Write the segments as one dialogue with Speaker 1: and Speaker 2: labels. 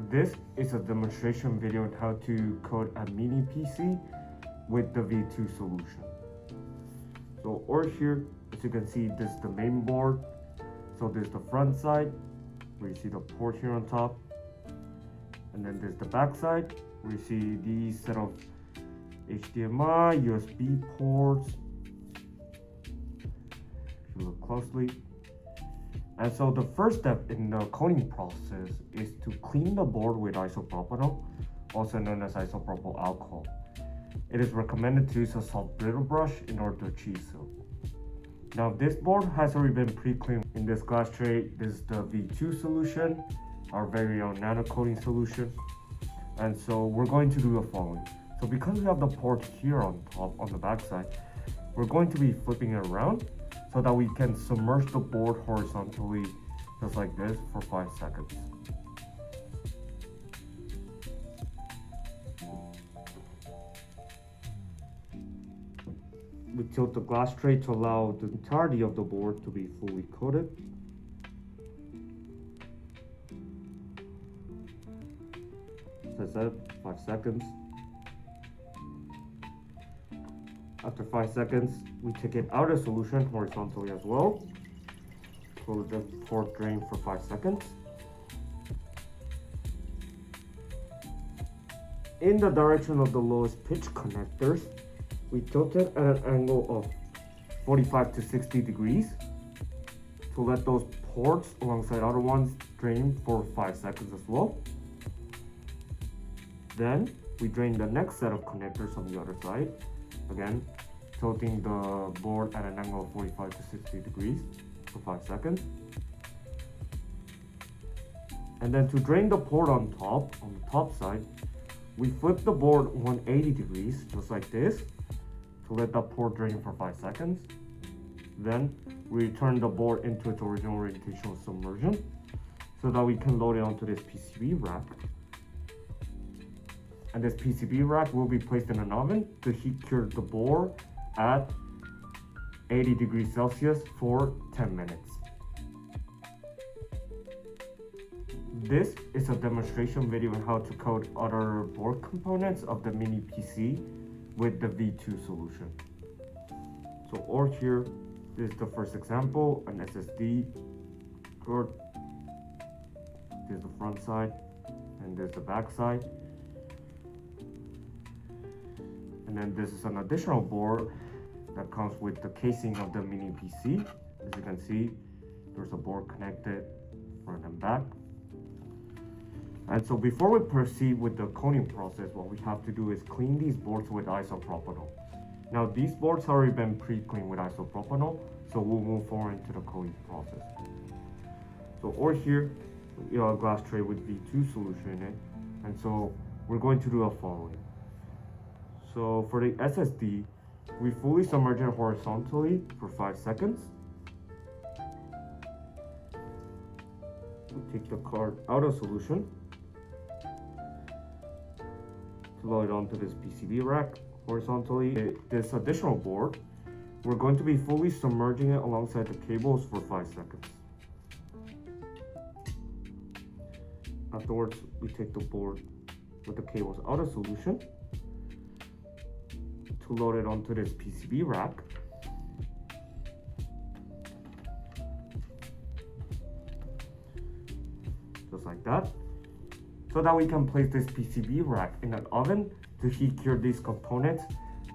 Speaker 1: This is a demonstration video on how to coat a mini PC with the V2 solution. So over here, as you can see, this is the main board. So there's the front side, where you see the port here on top. And then there's the back side, where you see these set of HDMI, USB ports. If you look closely. And so the first step in the coating process is to clean the board with isopropyl, also known as isopropyl alcohol. It is recommended to use a soft brittle brush in order to achieve so. Now this board has already been pre-cleaned. In this glass tray, this is the V2 solution, our very own nano-coating solution. And so we're going to do the following. So because we have the port here on top, on the back side, we're going to be flipping it around so that we can submerge the board horizontally, just like this, for 5 seconds. We tilt the glass tray to allow the entirety of the board to be fully coated. As I said, 5 seconds. After 5 seconds, we take it out of solution horizontally as well. Close the port drain for 5 seconds. In the direction of the lowest pitch connectors, we tilt it at an angle of 45 to 60 degrees to let those ports alongside other ones drain for 5 seconds as well. Then we drain the next set of connectors on the other side. Again, tilting the board at an angle of 45 to 60 degrees for 5 seconds. And then to drain the port on the top side, we flip the board 180 degrees, just like this, to let that port drain for 5 seconds. Then we return the board into its original orientation of submersion so that we can load it onto this PCB rack. And this PCB rack will be placed in an oven to heat cure the board at 80 degrees Celsius for 10 minutes. This is a demonstration video on how to coat other board components of the mini PC with the V2 solution. So over here, this is the first example, an SSD board. This is the front side, and this is the back side. And then this is an additional board that comes with the casing of the mini PC. As you can see, there's a board connected front and back. And so before we proceed with the coating process, what we have to do is clean these boards with isopropyl. Now these boards have already been pre-cleaned with isopropyl, so we'll move forward into the coating process. So over here, we have a glass tray with V2 solution in it. And so we're going to do the following. So for the SSD, we fully submerge it horizontally for 5 seconds. We take the card out of solution to load it onto this PCB rack horizontally. This additional board, we're going to be fully submerging it alongside the cables for 5 seconds. Afterwards, we take the board with the cables out of solution to load it onto this PCB rack. Just like that. So that we can place this PCB rack in an oven to heat cure these components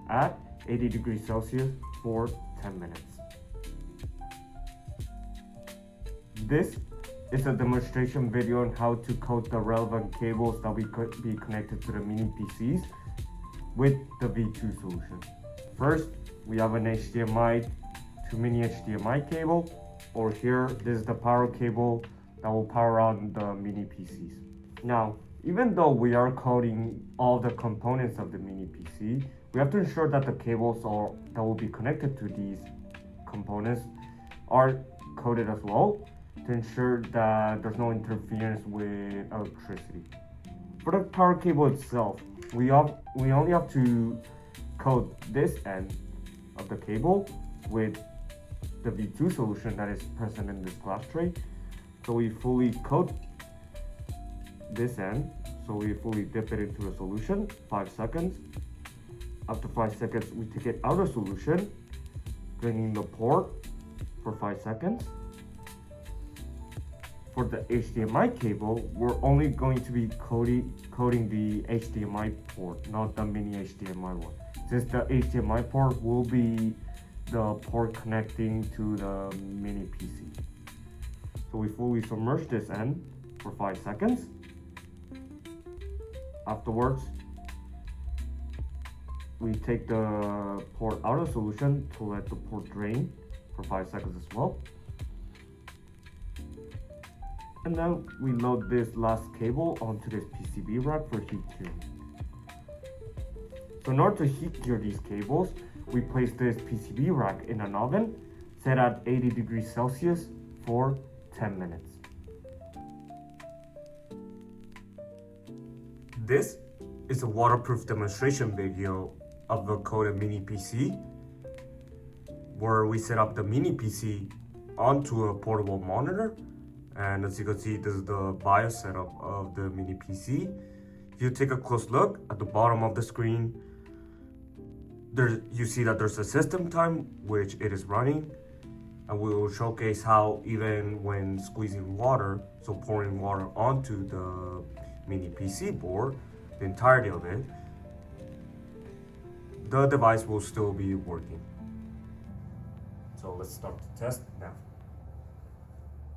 Speaker 1: at 80 degrees Celsius for 10 minutes. This is a demonstration video on how to coat the relevant cables that we could be connected to the mini PCs with the V2 solution. First, we have an HDMI to mini HDMI cable. Or here, this is the power cable that will power on the mini PCs. Now, even though we are coating all the components of the mini PC, we have to ensure that the cables that will be connected to these components are coated as well to ensure that there's no interference with electricity. For the power cable itself, we only have to coat this end of the cable with the V2 solution that is present in this glass tray. So we fully coat this end. So we fully dip it into the solution, 5 seconds. After 5 seconds, we take it out of solution, draining the port for 5 seconds. For the HDMI cable, we're only going to be coating the HDMI port, not the mini HDMI one. Since the HDMI port will be the port connecting to the mini PC. So we fully submerge this end for 5 seconds. Afterwards, we take the port out of solution to let the port drain for 5 seconds as well. And then we load this last cable onto this PCB rack for heat curing. So in order to heat cure these cables, we place this PCB rack in an oven set at 80 degrees Celsius for 10 minutes. This is a waterproof demonstration video of the coated mini PC, where we set up the mini PC onto a portable monitor. And as you can see, this is the BIOS setup of the mini PC. If you take a close look at the bottom of the screen, you see that there's a system time, which it is running. And we will showcase how even when squeezing water, so pouring water onto the mini PC board, the entirety of it, the device will still be working. So let's start the test now.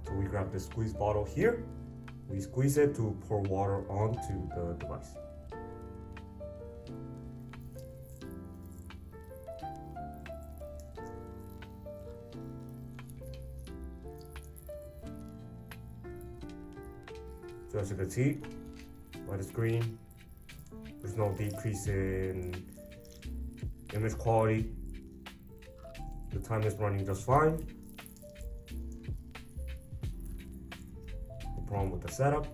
Speaker 1: So we grab the squeeze bottle here, we squeeze it to pour water onto the device. So as you can see by the screen, there's no decrease in image quality. The time is running just fine. No problem with the setup.